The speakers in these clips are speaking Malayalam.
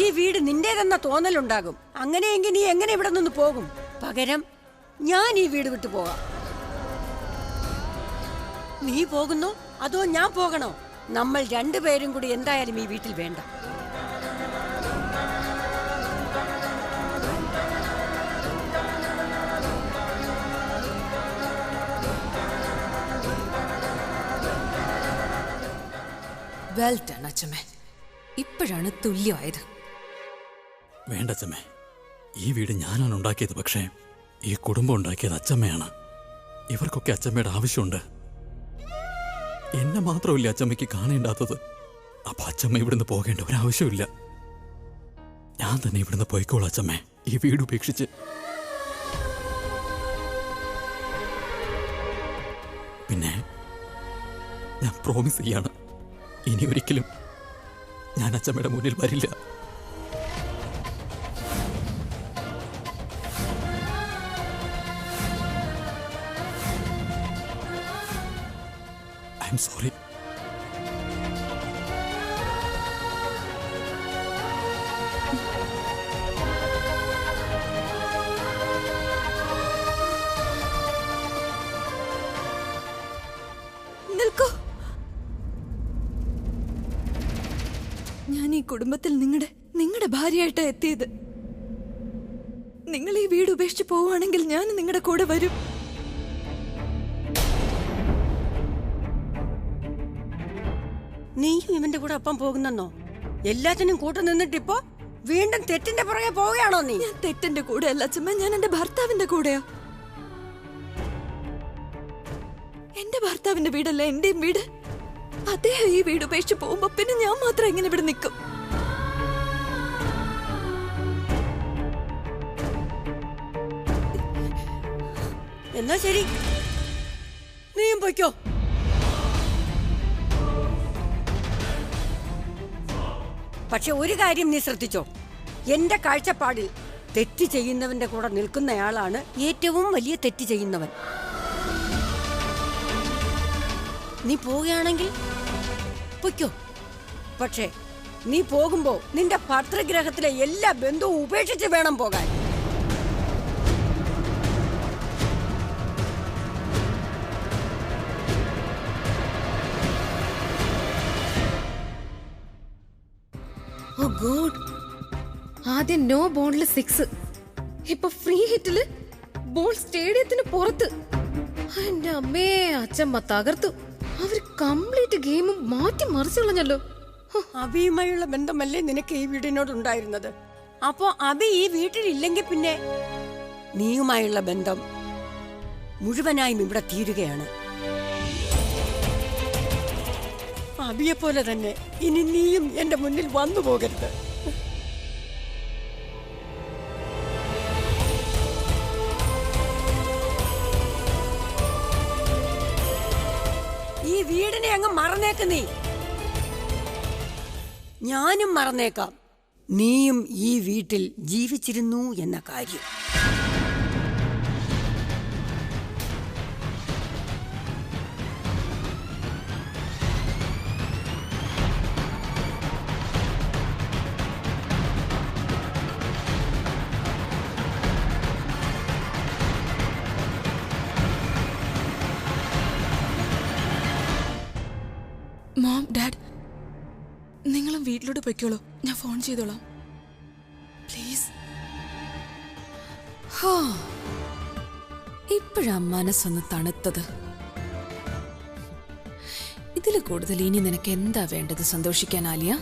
ഈ വീട് നിന്റേതെന്ന തോന്നലുണ്ടാകും. അങ്ങനെയെങ്കിൽ നീ എങ്ങനെ ഇവിടെ നിന്ന് പോകും? പകരം ഞാൻ ഈ വീട് വിട്ടു പോകാം. നീ പോകുന്നോ അതോ ഞാൻ പോകണോ? നമ്മൾ രണ്ടുപേരും കൂടി എന്തായാലും ഈ വീട്ടിൽ വേണ്ട. വെൽ ഡൺ അച്ഛമ്മേ, ഇപ്പോഴാണ് തുല്യമായത്. വേണ്ട അച്ഛമ്മേ, ഈ വീട് ഞാനാണ് ഉണ്ടാക്കിയത്. പക്ഷേ ഈ കുടുംബം ഉണ്ടാക്കിയത് അച്ഛമ്മയാണ്. ഇവർക്കൊക്കെ അച്ഛമ്മയുടെ ആവശ്യമുണ്ട്. എന്നെ മാത്രമല്ല അച്ഛമ്മയ്ക്ക് കാണേണ്ടാത്തത്. അപ്പൊ അച്ഛമ്മ ഇവിടുന്ന് പോകേണ്ട ഒരാവശ്യമില്ല. ഞാൻ തന്നെ ഇവിടുന്ന് പോയിക്കോളാം അച്ഛമ്മേ, ഈ വീട് ഉപേക്ഷിച്ച്. പിന്നെ ഞാൻ പ്രോമിസ് ചെയ്യാണ്, ഇനി ഒരിക്കലും ഞാൻ അച്ഛമ്മയുടെ മുന്നിൽ വരില്ല. I am sorry. ഞാൻ ഈ കുടുംബത്തിൽ നിങ്ങളുടെ ഭാര്യയായിട്ടാ എത്തിയത്. നിങ്ങൾ ഈ വീട് ഉപേക്ഷിച്ച് പോവുകയാണെങ്കിൽ ഞാൻ നിങ്ങളുടെ കൂടെ വരും. നീയും ഇവന്റെ കൂടെ അപ്പം പോകുന്നെന്നോ? എല്ലാത്തിനും കൂട്ടു നിന്നിട്ടിപ്പോ വീണ്ടും തെറ്റിന്റെ പുറകെ പോവുകയാണോ നീ? ഞാൻ തെറ്റിന്റെ കൂടെ അല്ല അച്ഛമ്മ, ഞാൻ എന്റെ ഭർത്താവിന്റെ കൂടെയോ. എന്റെ ഭർത്താവിന്റെ വീടല്ല എന്റെയും വീട്. അദ്ദേഹം ഈ വീട് ഉപേക്ഷിച്ച് പോകുമ്പോ പിന്നെ ഞാൻ മാത്രം എങ്ങനെ ഇവിടെ നിൽക്കും? എന്നാ ശരി, നീയും പൊയ്ക്കോ. പക്ഷെ ഒരു കാര്യം നീ ശ്രദ്ധിച്ചോ, എന്റെ കാഴ്ചപ്പാടിൽ തെറ്റ് ചെയ്യുന്നവന്റെ കൂടെ നിൽക്കുന്നയാളാണ് ഏറ്റവും വലിയ തെറ്റ് ചെയ്യുന്നവൻ. നീ പോവുകയാണെങ്കിൽ പൊയ്ക്കോ. പക്ഷേ നീ പോകുമ്പോ നിന്റെ ഭർതൃഗ്രഹത്തിലെ എല്ലാ ബന്ധവും ഉപേക്ഷിച്ച് വേണം പോകാൻ. ഓ ഗോഡ്, ആദ്യം നോ ബോളില് 6, ഇപ്പൊ ഫ്രീ ഹിറ്റില് ബോൾ സ്റ്റേഡിയത്തിന് പുറത്ത്. എന്റെ അമ്മേ, അച്ഛമ്മ തകർത്തു. അവര് കംപ്ലീറ്റ് ഗെയിമും മാറ്റി മറിച്ചു കളഞ്ഞല്ലോ. അബിയുമായുള്ള ബന്ധമല്ലേ നിനക്ക് ഈ വീടിനോടുണ്ടായിരുന്നത്? അപ്പോ അബി ഈ വീട്ടിലില്ലെങ്കിൽ പിന്നെ നീയുമായുള്ള ബന്ധം മുഴുവനായും ഇവിടെ തീരുകയാണ്. അബിയെ പോലെ തന്നെ ഇനി നീയും എന്റെ മുന്നിൽ വന്നു പോകരുത്. ഈ വീടിനെ അങ്ങ് മറന്നേക്ക് നീ. ഞാനും മറന്നേക്കാം നീയും ഈ വീട്ടിൽ ജീവിച്ചിരുന്നു എന്ന കാര്യം. മോം, ഡാഡ്, നിങ്ങളും വീട്ടിലോട്ട് പൊയ്ക്കോളൂ. ഞാൻ ഫോൺ ചെയ്തോളാം, പ്ലീസ്. ഇപ്പോഴാ മനസ്സൊന്ന് തണുത്തത്. ഇതില് കൂടുതൽ ഇനി നിനക്ക് എന്താ വേണ്ടത് സന്തോഷിക്കാൻ ആലിയ?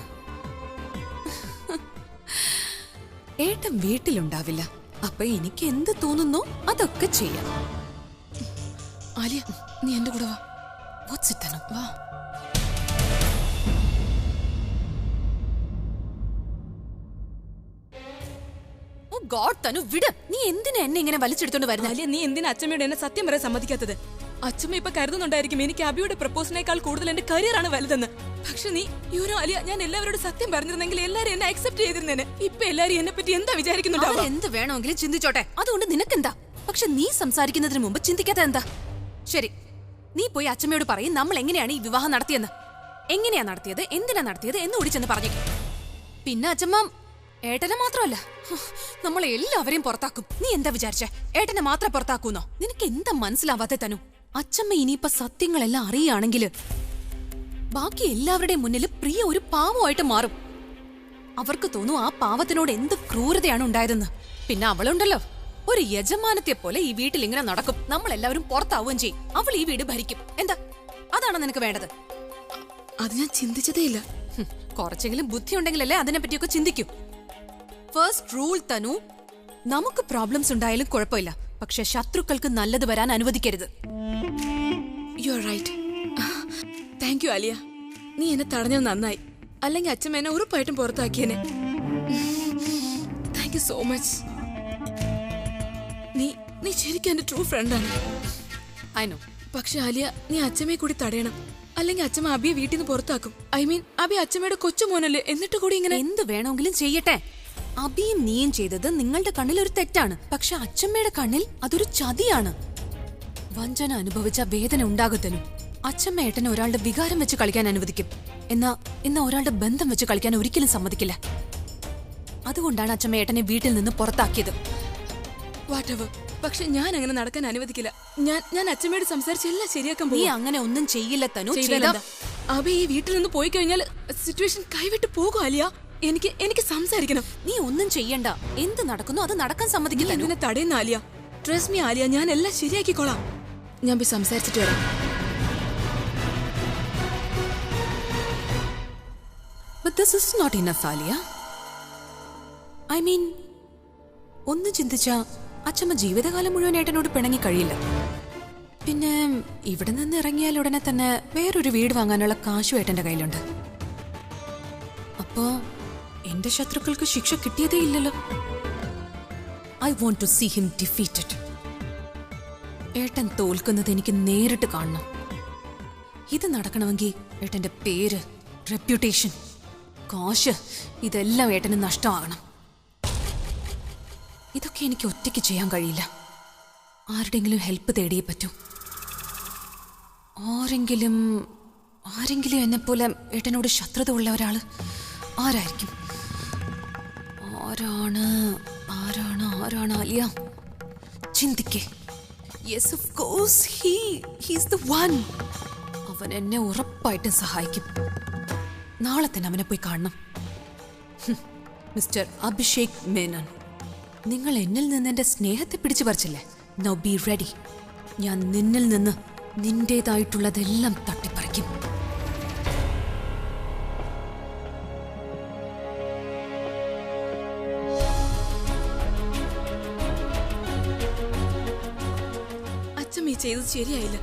ഏട്ടൻ വീട്ടിലുണ്ടാവില്ല, അപ്പൊ എനിക്ക് എന്ത് തോന്നുന്നു അതൊക്കെ ചെയ്യാം. ആലിയ, നീ എന്റെ കൂടെ വാ. വാ. വിട്. നീ എന്തിനാ എന്നെ ഇങ്ങനെ വലിച്ചെടുത്തോണ്ട് വരുന്നത്? ആലിയ, നീ എന്തിനാ അച്ഛമ്മയോട് എന്നെ സത്യം പറയാൻ സമ്മതിക്കാത്തത്? അച്ഛമ്മ ഇപ്പൊ കരുതുന്നുണ്ടായിരിക്കും എനിക്ക് അബിയുടെ പ്രപ്പോസലിനേക്കാൾ കൂടുതൽ എന്റെ കരിയറാണ് വലുതെന്ന്. പക്ഷെ നീ ആലിയ, ഞാൻ എല്ലാവരോടും സത്യം പറഞ്ഞിരുന്നെങ്കിൽ എല്ലാരും എന്നെ അക്സെപ്റ്റ് ചെയ്തിരുന്നേനെ. ഇപ്പൊ എല്ലാരും എന്നെ പറ്റി എന്താ വിചാരിക്കുന്നുണ്ടാവും? എന്ത് വേണമെങ്കിലും ചിന്തിച്ചോട്ടെ, അതുകൊണ്ട് നിനക്കെന്താ? പക്ഷെ നീ സംസാരിക്കുന്നതിന് മുമ്പ് ചിന്തിക്കാത്ത എന്താ? ശരി, നീ പോയി അച്ഛമ്മയോട് പറയും നമ്മൾ എങ്ങനെയാണ് ഈ വിവാഹം നടത്തിയെന്ന്. എങ്ങനെയാ നടത്തിയത്, എന്തിനാ നടത്തിയത് എന്ന് കൂടി ചെന്ന് പറഞ്ഞു. പിന്നെ അച്ഛമ്മ ഏട്ടനെ മാത്രമല്ല, നമ്മളെ എല്ലാവരെയും പുറത്താക്കും. നീ എന്താ വിചാരിച്ചേ? ഏട്ടനെ മാത്രം പുറത്താക്കൂന്നോ? നിനക്ക് എന്താ മനസ്സിലാവാതെ തനു? അച്ഛമ്മ ഇനിയിപ്പൊ സത്യങ്ങളെല്ലാം അറിയുകയാണെങ്കില് ബാക്കി എല്ലാവരുടെയും മുന്നിൽ പ്രിയ ഒരു പാവമായിട്ട് മാറും. അവർക്ക് തോന്നും ആ പാവത്തിനോട് എന്ത് ക്രൂരതയാണ് ഉണ്ടായതെന്ന്. പിന്നെ അവളുണ്ടല്ലോ, ഒരു യജമാനത്തെ പോലെ ഈ വീട്ടിൽ ഇങ്ങനെ നടക്കും. നമ്മളെല്ലാവരും പുറത്താവുകയും ചെയ്യും. അവൾ ഈ വീട് ഭരിക്കും. എന്താ, അതാണോ നിനക്ക് വേണ്ടത്? അത് ഞാൻ ചിന്തിച്ചതേ ഇല്ല. കുറച്ചെങ്കിലും ബുദ്ധി ഉണ്ടെങ്കിലല്ലേ അതിനെപ്പറ്റിയൊക്കെ ചിന്തിക്കൂ. ഫസ്റ്റ് റൂൾ തനു, നമുക്ക് പ്രോബ്ലംസ് ഉണ്ടായാലും കുഴപ്പമില്ല, പക്ഷെ ശത്രുക്കൾക്ക് നല്ലത് വരാൻ അനുവദിക്കരുത്. You are right. Thank you Aliya. നീ എന്നെ തടഞ്ഞത് നന്നായി. അല്ലെങ്കിൽ അച്ഛമ്മ എന്നെ ഉറപ്പായിട്ടും പുറത്താക്കിയേനെ. Thank you so much. നീ ശരിക്കും എന്റെ ട്രൂ ഫ്രണ്ടാണ്. അയനോ. പക്ഷെ ആലിയ, നീ അച്ഛമ്മയെ കൂടി തടയണം. അല്ലെങ്കിൽ അച്ഛമ്മ അബിയെ വീട്ടിൽ നിന്ന് പുറത്താക്കും. ഐ മീൻ, അബി അച്ഛമ്മയുടെ കൊച്ചുമോനല്ലേ, എന്നിട്ട് കൂടി ഇങ്ങനെ. എന്ത് വേണമെങ്കിലും ചെയ്യട്ടെ. അബിയും നീയും ചെയ്തത് നിങ്ങളുടെ കണ്ണിൽ ഒരു തെറ്റാണ്, പക്ഷെ അച്ഛമ്മയുടെ കണ്ണിൽ അതൊരു ചതിയാണ്. വഞ്ചന അനുഭവിച്ച വേദന ഉണ്ടാകത്തനും. അച്ഛമ്മ ഏട്ടനെ ഒരാളുടെ വികാരം വെച്ച് കളിക്കാൻ അനുവദിക്കും, എന്നാ ഒരാളുടെ ബന്ധം വെച്ച് കളിക്കാൻ ഒരിക്കലും സമ്മതിക്കില്ല. അതുകൊണ്ടാണ് അച്ഛമ്മ ഏട്ടനെ വീട്ടിൽ നിന്ന് പുറത്താക്കിയത്. വാട്ടവർ. പക്ഷെ ഞാൻ അങ്ങനെ നടക്കാൻ അനുവദിക്കില്ല. ഞാൻ അച്ഛമ്മയോട് സംസാരിച്ച് എല്ലാം ശരിയാക്കാൻ നീ പോകും. അങ്ങനെ ഒന്നും ചെയ്യില്ല തനു. അബി ഈ വീട്ടിൽ നിന്ന് പോയി കഴിഞ്ഞാൽ സിറ്റുവേഷൻ കൈവിട്ട് പോകും ആലിയ. എനിക്ക് സംസാരിക്കണം. നീ ഒന്നും ചെയ്യണ്ട. എന്ത് നടക്കുന്നു അത് നടക്കാൻ സമ്മതിക്കില്ല. എന്നെ തടയുന്ന ആലിയ. ട്രസ്റ്റ് മീ ആലിയ, ഞാൻ എല്ലാം ശരിയാക്കിക്കോളാം. ഞാൻ പോയി സംസാരിച്ചിട്ട് വരാം. But this is not enough, Alia. I mean, ഒന്ന് ചിന്തിച്ച അച്ഛമ്മ ജീവിതകാലം മുഴുവൻ ഏട്ടനോട് പിണങ്ങി കഴിയില്ല. പിന്നെ ഇവിടെ നിന്ന് ഇറങ്ങിയാൽ ഉടനെ തന്നെ വേറൊരു വീട് വാങ്ങാനുള്ള കാശും ഏട്ടന്റെ കയ്യിലുണ്ട്. അപ്പോ എന്റെ ശത്രുക്കൾക്ക് ശിക്ഷ കിട്ടിയതേ ഇല്ലല്ലോ. I want to see him defeated. ഏട്ടൻ തോൽക്കുന്നത് എനിക്ക് നേരിട്ട് കാണണം. ഇത് നടക്കണമെങ്കിൽ ഏട്ടന്റെ പേര്, റെപ്യൂട്ടേഷൻ, കാശ്, ഇതെല്ലാം ഏട്ടന് നഷ്ടമാകണം. ഇതൊക്കെ എനിക്ക് ഒറ്റയ്ക്ക് ചെയ്യാൻ കഴിയില്ല. ആരുടെങ്കിലും ഹെൽപ്പ് തേടിയേ പറ്റൂ. ആരെങ്കിലും എന്നെപ്പോലെ ഏട്ടനോട് ശത്രുത ഉള്ള ഒരാള് ആരായിരിക്കും? ആരാണ് ആലിയ? ചിന്തിക്കേ. Yes, of course, he's the one. അവൻ എന്നെ ഉറപ്പായിട്ടും സഹായിക്കും. നാളെ തന്നെ അവനെ പോയി കാണണം. മിസ്റ്റർ അഭിഷേക് മേനോൻ, നിങ്ങൾ എന്നിൽ നിന്ന് എന്റെ സ്നേഹത്തെ പിടിച്ചു പറിച്ചില്ലേ? Now be ready. ഞാൻ നിന്നിൽ നിന്ന് നിന്റേതായിട്ടുള്ളതെല്ലാം തട്ടിപ്പറിക്കും. അച്ഛമ്മ ഈ ചെയ്തത് ശരിയായില്ല.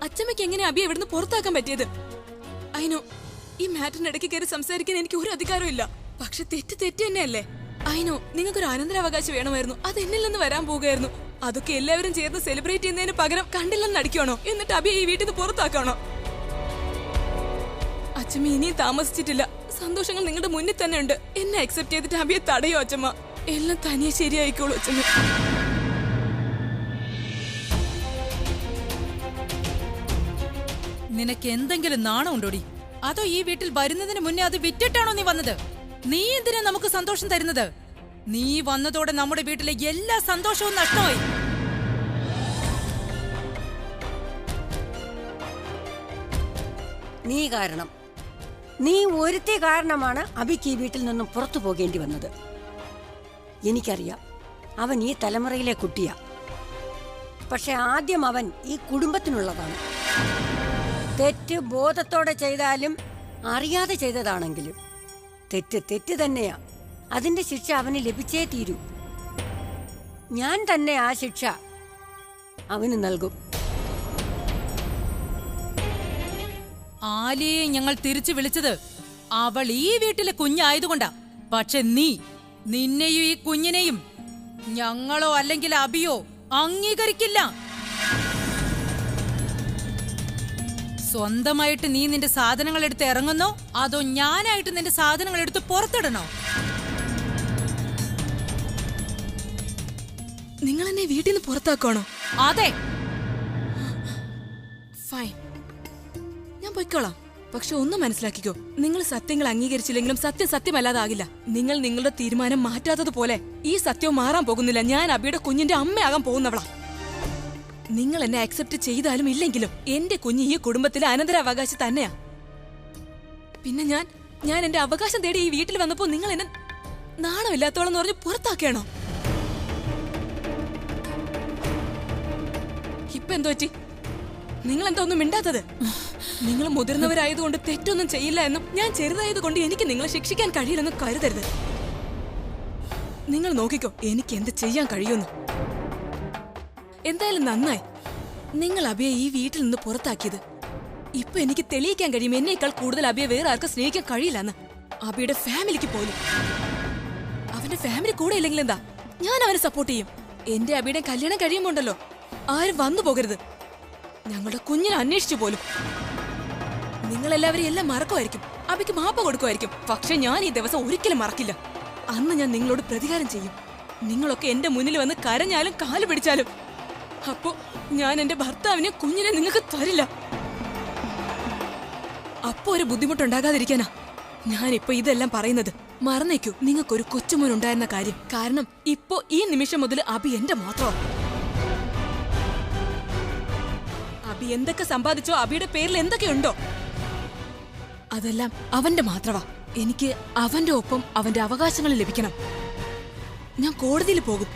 അച്ഛമ്മയ്ക്ക് എങ്ങനെ അബിയെ ഇവിടുന്ന് പുറത്താക്കാൻ പറ്റിയത്? അയിനോ, ഈ മാറ്ററിന് ഇടയ്ക്ക് കയറി സംസാരിക്കാൻ എനിക്ക് ഒരു അധികാരവും ഇല്ല. പക്ഷെ തെറ്റ് തന്നെയല്ലേ? അയിനോ, നിങ്ങൾക്കൊരു അനന്തരാവകാശം വേണമായിരുന്നു. അത് എന്നിൽ നിന്ന് വരാൻ പോകുമായിരുന്നു. അതൊക്കെ എല്ലാവരും ചേർന്ന് സെലിബ്രേറ്റ് ചെയ്യുന്നതിന് പകരം കണ്ടില്ലെന്ന് നടിക്കണോ? എന്നിട്ട് അബിയെ ഈ വീട്ടിൽ നിന്ന് പുറത്താക്കണോ? അച്ഛമ്മ ഇനിയും താമസിച്ചിട്ടില്ല. സന്തോഷങ്ങൾ നിങ്ങളുടെ മുന്നിൽ തന്നെ ഉണ്ട്. എന്നെ അക്സെപ്റ്റ് ചെയ്തിട്ട് അബിയെ തടയോ അച്ഛമ്മ? എല്ലാം തനിയെ ശരിയായിക്കോളൂ അച്ഛമ്മ. നിനക്ക് എന്തെങ്കിലും നാണം ഉണ്ടോടി? അതോ ഈ വീട്ടിൽ വരുന്നതിന് മുന്നേ അത് വിറ്റിട്ടാണോ നീ വന്നത്? നീ എന്തിനാ നമുക്ക് സന്തോഷം തരുന്നത്? നീ വന്നതോടെ നമ്മുടെ വീട്ടിലെ എല്ലാ സന്തോഷവും നഷ്ടമായി. നീ ഒരുത്തി കാരണമാണ് അബിക്ക് ഈ വീട്ടിൽ നിന്നും പുറത്തു പോകേണ്ടി വന്നത്. എനിക്കറിയാം, അവൻ ഈ തലമുറയിലെ കുട്ടിയാ. പക്ഷെ ആദ്യം അവൻ ഈ കുടുംബത്തിനുള്ളതാണ്. തെറ്റ് ബോധത്തോടെ ചെയ്താലും അറിയാതെ ചെയ്തതാണെങ്കിലും തെറ്റ് തന്നെയാ. അതിന്റെ ശിക്ഷ അവന് ലഭിച്ചേ തീരൂ. ഞാൻ തന്നെ ആ ശിക്ഷ അവന് നൽകും. ആലിയെ ഞങ്ങൾ തിരിച്ചു വിളിച്ചത് അവൾ ഈ വീട്ടിലെ കുഞ്ഞായതുകൊണ്ടാ. പക്ഷെ നിന്നെയും ഈ കുഞ്ഞിനെയും ഞങ്ങളോ അല്ലെങ്കിൽ അബിയോ അംഗീകരിക്കില്ല. സ്വന്തമായിട്ട് നീ നിന്റെ സാധനങ്ങൾ എടുത്ത് ഇറങ്ങുന്നോ അതോ ഞാനായിട്ട് നിന്റെ സാധനങ്ങൾ എടുത്ത് പുറത്തിടണോ? നിങ്ങൾ എന്നെ വീട്ടിൽ നിന്ന് പുറത്താക്കണോ? അതെ. ഫൈൻ, ഞാൻ പോയിക്കോളാം. പക്ഷെ ഒന്ന് മനസ്സിലാക്കിക്കോ, നിങ്ങൾ സത്യങ്ങൾ അംഗീകരിച്ചില്ലെങ്കിലും സത്യം സത്യമല്ലാതാകില്ല. നിങ്ങൾ നിങ്ങളുടെ തീരുമാനം മാറ്റാത്തതുപോലെ ഈ സത്യവും മാറാൻ പോകുന്നില്ല. ഞാൻ അബിയുടെ കുഞ്ഞിന്റെ അമ്മയാകാൻ പോകുന്നവളാ. നിങ്ങൾ എന്നെ അക്സെപ്റ്റ് ചെയ്താലും ഇല്ലെങ്കിലും എന്റെ കുഞ്ഞ് ഈ കുടുംബത്തിലെ അനന്തരാവകാശി തന്നെയാ. പിന്നെ ഞാൻ എന്റെ അവകാശം തേടി ഈ വീട്ടിൽ വന്നപ്പോ നിങ്ങൾ എന്നെ നാണമില്ലാത്തോളം പറഞ്ഞ് പുറത്താക്കിയാണോ? ഇപ്പൊ എന്തോ പറ്റി? നിങ്ങൾ എന്താ ഒന്നും മിണ്ടാത്തത്? നിങ്ങൾ മുതിർന്നവരായതുകൊണ്ട് തെറ്റൊന്നും ചെയ്യില്ല എന്നും ഞാൻ ചെറുതായതുകൊണ്ട് എനിക്ക് നിങ്ങളെ ശിക്ഷിക്കാൻ കഴിയില്ലെന്നും കരുതരുത്. നിങ്ങൾ നോക്കിക്കോ എനിക്ക് എന്ത് ചെയ്യാൻ കഴിയുമെന്ന്. എന്തായാലും നന്നായി നിങ്ങൾ അബിയെ ഈ വീട്ടിൽ നിന്ന് പുറത്താക്കിയത്. ഇപ്പൊ എനിക്ക് തെളിയിക്കാൻ കഴിയും എന്നേക്കാൾ കൂടുതൽ അബിയെ വേറെ ആർക്കും സ്നേഹിക്കാൻ കഴിയില്ലെന്ന്. അബിയുടെ ഫാമിലിക്ക് പോലും. അവന്റെ ഫാമിലി കൂടെ ഇല്ലെങ്കിൽ എന്താ, ഞാൻ അവനെ സപ്പോർട്ട് ചെയ്യും. എന്റെ അബിയുടെ കല്യാണം കഴിയുമ്പോണ്ടല്ലോ ആരും വന്നു പോകരുത്. ഞങ്ങളുടെ കുഞ്ഞിനെ അന്വേഷിച്ചു പോലും. നിങ്ങളെല്ലാവരും എല്ലാം മറക്കുമായിരിക്കും, അബിക്ക് മാപ്പ് കൊടുക്കുമായിരിക്കും. പക്ഷെ ഞാൻ ഈ ദിവസം ഒരിക്കലും മറക്കില്ല. അന്ന് ഞാൻ നിങ്ങളോട് പ്രതികാരം ചെയ്യും. നിങ്ങളൊക്കെ എന്റെ മുന്നിൽ വന്ന് കരഞ്ഞാലും കാല് പിടിച്ചാലും അപ്പോ ഞാൻ എന്റെ ഭർത്താവിനെ കുഞ്ഞിനെ നിങ്ങൾക്ക് തരില്ല. അപ്പോ ഒരു ബുദ്ധിമുട്ടുണ്ടാകാതിരിക്കാനാ ഞാനിപ്പോ ഇതെല്ലാം പറയുന്നത്. മറന്നേക്കൂ നിങ്ങൾക്കൊരു കൊച്ചുമോൻ ഉണ്ടായിരുന്ന കാര്യം. കാരണം ഇപ്പോ ഈ നിമിഷം മുതൽ അബി എന്റെ മാത്രമാണ്. അബി എന്തൊക്കെ സമ്പാദിച്ചോ, അബിയുടെ പേരിൽ എന്തൊക്കെയുണ്ടോ, അതെല്ലാം അവന്റെ മാത്രമാ. എനിക്ക് അവന്റെ ഒപ്പം അവന്റെ അവകാശങ്ങൾ ലഭിക്കണം. ഞാൻ കോടതിയിൽ പോകും.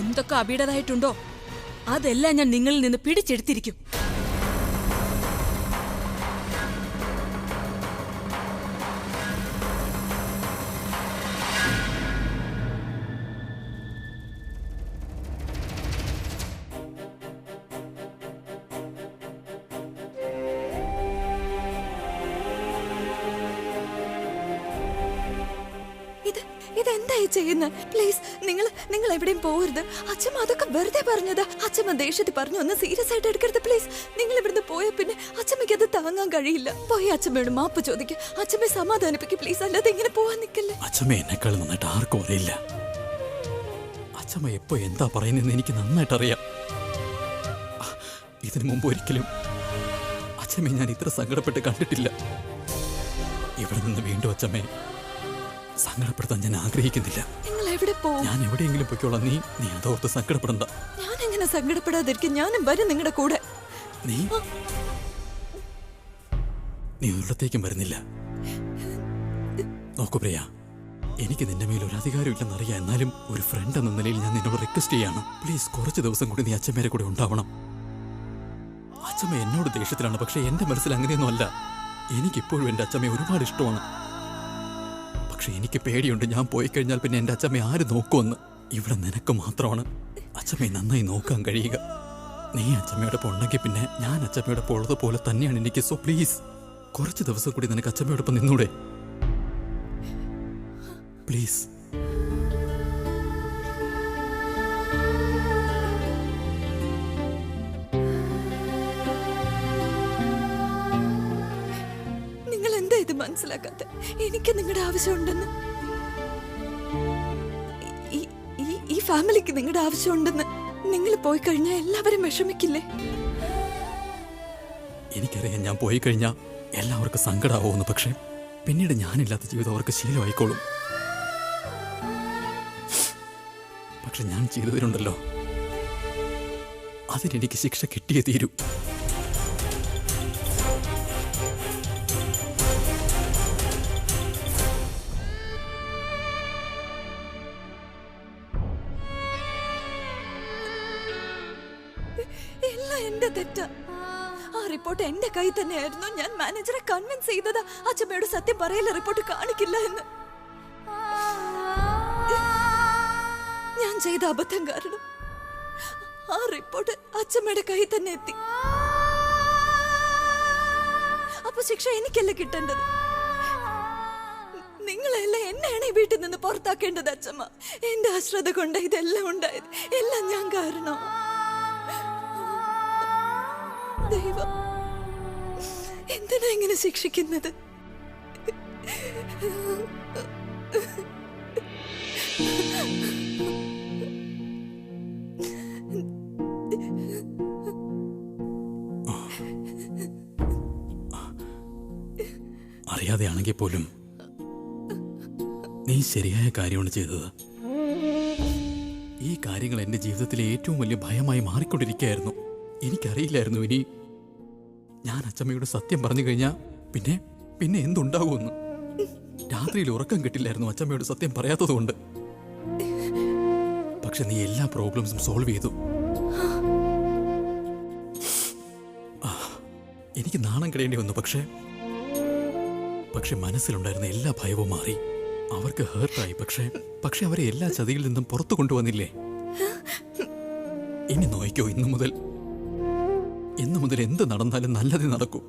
എന്തൊക്കെ അബിയുടേതായിട്ടുണ്ടോ അതെല്ലാം ഞാൻ നിങ്ങളിൽ നിന്ന് പിടിച്ചെടുത്തിരിക്കും. ഇതെന്തായി ചെയ്യുന്നത്? പ്ലീസ് നിങ്ങൾ എവിടെയും പോകരുത്. അച്ഛമ്മ അതൊക്കെ വെറുതെ പറഞ്ഞതാ. അച്ഛമ്മ ദേഷ്യത്തിൽ പറഞ്ഞു, ഒന്ന് സീരിയസ് ആയിട്ട് എടുക്കരുത് പ്ലീസ്. നിങ്ങൾ ഇവിടുന്ന് പോയ പിന്നെ അച്ഛമ്മയ്ക്ക് അത് താങ്ങാൻ കഴിയില്ല. പോയി അച്ഛമ്മയോട് മാപ്പ് ചോദിക്കുക, അച്ഛമ്മയെ സമാധാനിപ്പിക്കുക പ്ലീസ്. അല്ലാതെ ഇങ്ങനെ പോവാൻ നിൽക്കല്ലേ. അച്ഛമ്മ എന്നെക്കാൾ നന്നായിട്ട് ആർക്കും അറിയില്ല. അച്ഛമ്മ എപ്പോ എന്താ പറയുന്നതെന്ന് എനിക്ക് നന്നായിട്ട് അറിയാം. ഇതിനു മുമ്പ് ഒരിക്കലും അച്ഛമ്മയെ ഞാൻ ഇത്ര സങ്കടപ്പെട്ട് കണ്ടിട്ടില്ല. ഇവിടെ നിന്ന് വീണ്ടും അച്ഛമ്മയെ സങ്കടപ്പെടുത്താൻ ഞാൻ ആഗ്രഹിക്കുന്നില്ല. നിങ്ങൾ എവിടെ പോകും? ഞാൻ എവിടെയെങ്കിലും പൊയ്ക്കോളാം. നീ അതോർത്ത് സങ്കടപ്പെടണ്ട. ഞാൻ എങ്ങനെ സങ്കടപ്പെടാതിരിക്കും? ഞാനും വരും നിങ്ങളുടെ കൂടെ. നീ ഒരിടത്തേക്കും വരുന്നില്ല. നോക്കൂ പ്രിയ, എനിക്ക് നിന്റെ മേൽ ഒരു അധികാരം ഇല്ലെന്നറിയാം. എന്നാലും ഒരു ഫ്രണ്ട് എന്ന നിലയിൽ ഞാൻ നിന്നോട് റിക്വസ്റ്റ് ചെയ്യാണ്. പ്ലീസ് കുറച്ച് ദിവസം കൂടി നീ അച്ഛമ്മേരെ കൂടെ ഉണ്ടാവണം. അച്ഛമ്മ എന്നോട് ദേഷ്യത്തിലാണ്, പക്ഷെ എന്റെ മനസ്സിൽ അങ്ങനെയൊന്നും അല്ല. എനിക്കിപ്പോഴും എന്റെ അച്ഛമ്മയെ ഒരുപാട് ഇഷ്ടമാണ്. പക്ഷെ എനിക്ക് പേടിയുണ്ട്, ഞാൻ പോയി കഴിഞ്ഞാൽ പിന്നെ എന്റെ അച്ഛമ്മയെ ആര് നോക്കുമെന്ന്. ഇവിടെ നിനക്ക് മാത്രമാണ് അച്ഛമ്മയെ നന്നായി നോക്കാൻ കഴിയുക. നീ അച്ഛമ്മയോടൊപ്പം ഉണ്ടെങ്കിൽ പിന്നെ ഞാൻ അച്ഛമ്മയോടൊപ്പം ഉള്ളതുപോലെ തന്നെയാണ് എനിക്ക്. സോ പ്ലീസ് കുറച്ച് ദിവസം കൂടി നിനക്ക് അച്ഛമ്മയോടൊപ്പം നിന്നൂടെ? പ്ലീസ്. നിങ്ങൾ എന്താ ഇത് മനസ്സിലാക്കാത്ത? എനിക്ക് നിങ്ങളുടെ ആവശ്യമുണ്ടെന്ന്, ഈ ഫാമിലിക്ക് നിങ്ങളുടെ ആവശ്യമുണ്ടെന്ന്. നിങ്ങൾ പോയി കഴിഞ്ഞാൽ എല്ലാവരും വിഷമിക്കില്ലേ? എനിക്കറിയാം, ഞാൻ പോയി കഴിഞ്ഞാൽ എല്ലാവർക്കും സങ്കടമാവുമെന്ന്. പക്ഷെ പിന്നീട് ഞാനില്ലാത്ത ജീവിതം അവർക്ക് ശീലമായിക്കോളും. പക്ഷെ ഞാൻ ചെയ്തതിനുണ്ടല്ലോ, അതിനെനിക്ക് ശിക്ഷ കിട്ടിയേ തീരൂ. എല്ലാം എന്റെ തെറ്റാ. ആ റിപ്പോർട്ട് എന്റെ കൈ തന്നെയായിരുന്നു. ഞാൻ മാനേജറെ കൺവിൻസ് ചെയ്തതാ അച്ഛമ്മയോട് സത്യം പറയില്ല, റിപ്പോർട്ട് കാണിക്കില്ല എന്ന്. ഞാൻ ചെയ്ത അബദ്ധം കാരണം ആ റിപ്പോർട്ട് അച്ഛമ്മയുടെ കൈ തന്നെ എത്തി. അപ്പൊ ശിക്ഷ എനിക്കല്ല കിട്ടേണ്ടത്. നിങ്ങളെല്ലാം എന്നെയാണ് ഈ വീട്ടിൽ നിന്ന് പുറത്താക്കേണ്ടത്. അച്ഛമ്മ, എന്റെ അശ്രദ്ധ കൊണ്ട് ഇതെല്ലാം ഉണ്ടായത്. എല്ലാം ഞാൻ കാരണം. ദൈവം എന്തിനാ ഇങ്ങനെ ശിക്ഷിക്കുന്നത്? അറിയാതെയാണെങ്കിൽ പോലും നീ ശരിയായ കാര്യമാണ് ചെയ്തത്. ഈ കാര്യങ്ങൾ എൻ്റെ ജീവിതത്തിലെ ഏറ്റവും വലിയ ഭയമായി മാറിക്കൊണ്ടിരിക്കുകയായിരുന്നു. എനിക്കറിയില്ലായിരുന്നു ഇനി ഞാൻ അച്ചമ്മയോട് സത്യം പറഞ്ഞു കഴിഞ്ഞാൽ പിന്നെ എന്തുണ്ടാകുമെന്ന്. രാത്രിയിൽ ഉറക്കം കിട്ടില്ലായിരുന്നു അച്ചമ്മയോട് സത്യം പറയാത്തതുകൊണ്ട്. പക്ഷെ നീ എല്ലാ പ്രോബ്ലംസും സോൾവ് ചെയ്തു. എനിക്ക് നാണം കിടേണ്ടി വന്നു. പക്ഷെ മനസ്സിലുണ്ടായിരുന്ന എല്ലാ ഭയവും മാറി. അവർക്ക് ഹേർട്ടായി. പക്ഷെ അവരെ എല്ലാ ചതിയിൽ നിന്നും പുറത്തു കൊണ്ടുവന്നില്ലേ? ഇനി നോയിക്കോ, ഇന്നു മുതൽ എന്ത് നടന്നാലും നല്ലതേ നടക്കൂ.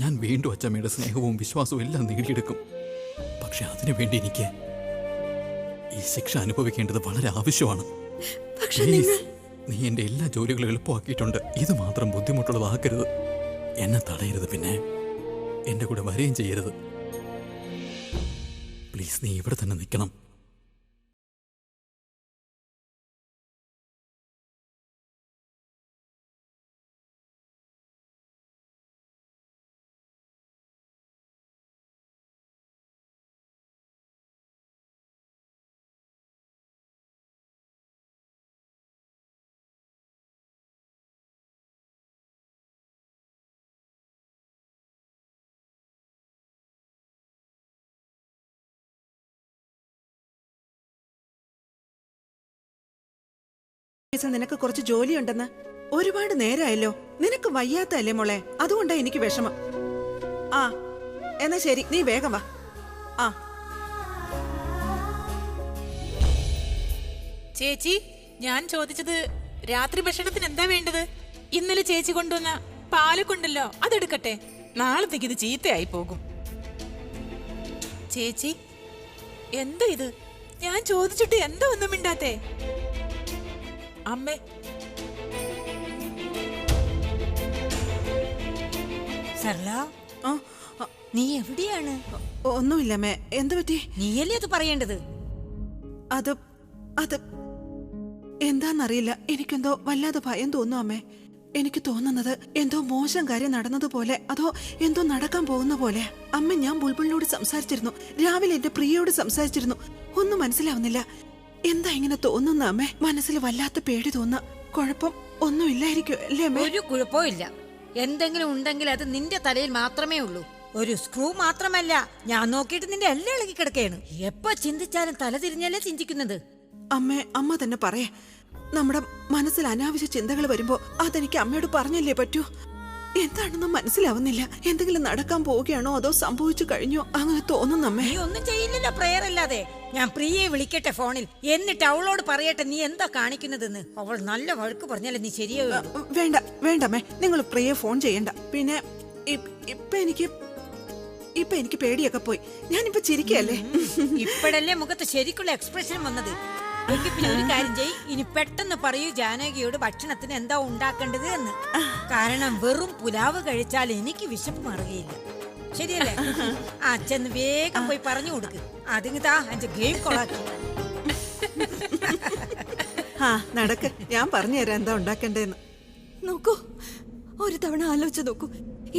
ഞാൻ വീണ്ടും അച്ചമ്മയുടെ സ്നേഹവും വിശ്വാസവും എല്ലാം നേടിയെടുക്കും. പക്ഷെ അതിനുവേണ്ടി എനിക്ക് ഈ ശിക്ഷ അനുഭവിക്കേണ്ടത് വളരെ ആവശ്യമാണ്. നീ എന്റെ എല്ലാ ജോലികളും എളുപ്പമാക്കിയിട്ടുണ്ട്. ഇത് മാത്രം ബുദ്ധിമുട്ടുള്ളതാക്കരുത്. എന്നെ തടയരുത്, പിന്നെ എന്റെ കൂടെ വരികയും ചെയ്യരുത്. പ്ലീസ്, നീ ഇവിടെ തന്നെ നിൽക്കണം. നിനക്ക് കുറച്ച് ജോലിയുണ്ടെന്ന്. ഒരുപാട് നേരമായല്ലോ. നിനക്ക് വയ്യാത്തല്ലേ മോളെ? അതുകൊണ്ടാ എനിക്ക് വിഷമം. ആ എന്നാ ശരി, നീ വേഗം വാ. ആ ചേച്ചി, ഞാൻ ചോദിച്ചത് രാത്രി ഭക്ഷണത്തിന് എന്താ വേണ്ടത്? ഇന്നലെ ചേച്ചി കൊണ്ടുവന്ന പാലൊക്കൊണ്ടല്ലോ, അതെടുക്കട്ടെ. നാളത്തേക്ക് ഇത് ചീത്തയായി പോകും. ചേച്ചി, എന്താ ഇത്? ഞാൻ ചോദിച്ചിട്ട് എന്താ ഒന്നും മിണ്ടാത്തേ? അമ്മേ, സർല, നീ എവിടെയാണ്? ഒന്നുമില്ലമ്മേ. എന്തു പറ്റി? നീയല്ലേ അത് പറയേണ്ടത്? അത് എന്താന്നറിയില്ല. എനിക്കെന്തോ വല്ലാതെ ഭയം തോന്നുന്നു അമ്മേ. എനിക്ക് തോന്നുന്നത് എന്തോ മോശം കാര്യം നടന്നതുപോലെ, അതോ എന്തോ നടക്കാൻ പോകുന്ന പോലെ. അമ്മ, ഞാൻ ബുൾബുളിനോട് സംസാരിച്ചിരുന്നു. രാവിലെ എന്റെ പ്രിയയോട് സംസാരിച്ചിരുന്നു. ഒന്നും മനസ്സിലാവുന്നില്ല. എന്താ ഇങ്ങനെ തോന്നുന്ന അമ്മേ? മനസ്സിൽ വല്ലാത്ത പേടി തോന്നുക. കുഴപ്പം ഒന്നുമില്ലായിരിക്കും അല്ലേ അമ്മേ? ഒരു കുഴപ്പവും ഇല്ല. എന്തെങ്കിലും ഉണ്ടെങ്കിൽ അത് നിന്റെ തലയിൽ മാത്രമേ ഉള്ളൂ. ഒരു സ്ക്രൂ മാത്രമല്ല, ഞാൻ നോക്കിയിട്ട് നിന്റെ എല്ലാം ഇളകി കിടക്കുകയാണ്. എപ്പോ ചിന്തിച്ചാലും തല തിരിഞ്ഞല്ലേ ചിന്തിക്കുന്നത്. അമ്മേ, അമ്മ തന്നെ പറയേ. നമ്മുടെ മനസ്സിൽ അനാവശ്യ ചിന്തകൾ വരുമ്പോ അതെനിക്ക് അമ്മയോട് പറഞ്ഞല്ലേ പറ്റൂ. എന്താണെന്ന് മനസ്സിലാവുന്നില്ല. എന്തെങ്കിലും നടക്കാൻ പോവുകയാണോ അതോ സംഭവിച്ചു കഴിഞ്ഞോ അങ്ങനെ തോന്നുന്നു അമ്മേ. നീ ഒന്നും ചെയ്യില്ലല്ലോ പ്രേയർ അല്ലാതെ. ഞാൻ പ്രിയയെ വിളിക്കട്ടെ ഫോണിൽ, എന്നിട്ട് അവളോട് പറയട്ടെ നീ എന്താ കാണിക്കുന്നതെന്ന്. അവൾ നല്ല വഴക്ക് പറഞ്ഞാലേ നീ ശരിയാവുള്ളൂ. വേണ്ടമ്മേ, നിങ്ങൾ പ്രിയയെ ഫോൺ ചെയ്യണ്ട. പിന്നെ ഇപ്പൊ എനിക്ക് പേടിയൊക്കെ പോയി. ഞാനിപ്പോ ചിരിക്കല്ലേ. ഇപ്പോഴല്ലേ മുഖത്ത് ശരിക്കുള്ള എക്സ്പ്രഷൻ വന്നത്. എങ്കിൽ പിന്നെ ഒരു കാര്യം ചെയ്യ്, ഇനി പെട്ടെന്ന് പറയൂ ജാനകിയോട് ഭക്ഷണത്തിന് എന്താ ഉണ്ടാക്കേണ്ടത് എന്ന്. കാരണം വെറും പുലാവ് കഴിച്ചാൽ എനിക്ക് വിശപ്പ് മാറുകയില്ല. ശരിയല്ലേ? അച്ഛന്ന് വേഗം പോയി പറഞ്ഞു കൊടുക്ക്. അതിങ്ങതാ എന്റെ ഗെയിം കൊളാക്കി. നടക്ക്, ഞാൻ പറഞ്ഞുതരാം എന്താ ഉണ്ടാക്കേണ്ടതെന്ന്. നോക്കൂ, ഒരു തവണ ആലോചിച്ച് നോക്കൂ.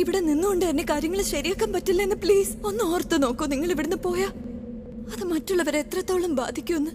ഇവിടെ നിന്നുകൊണ്ട് എന്നെ കാര്യങ്ങൾ ശരിയാക്കാൻ പറ്റില്ലെന്ന് പ്ലീസ് ഒന്ന് ഓർത്ത് നോക്കൂ. നിങ്ങൾ ഇവിടുന്ന് പോയാ അത് മറ്റുള്ളവരെ എത്രത്തോളം ബാധിക്കുമെന്ന്.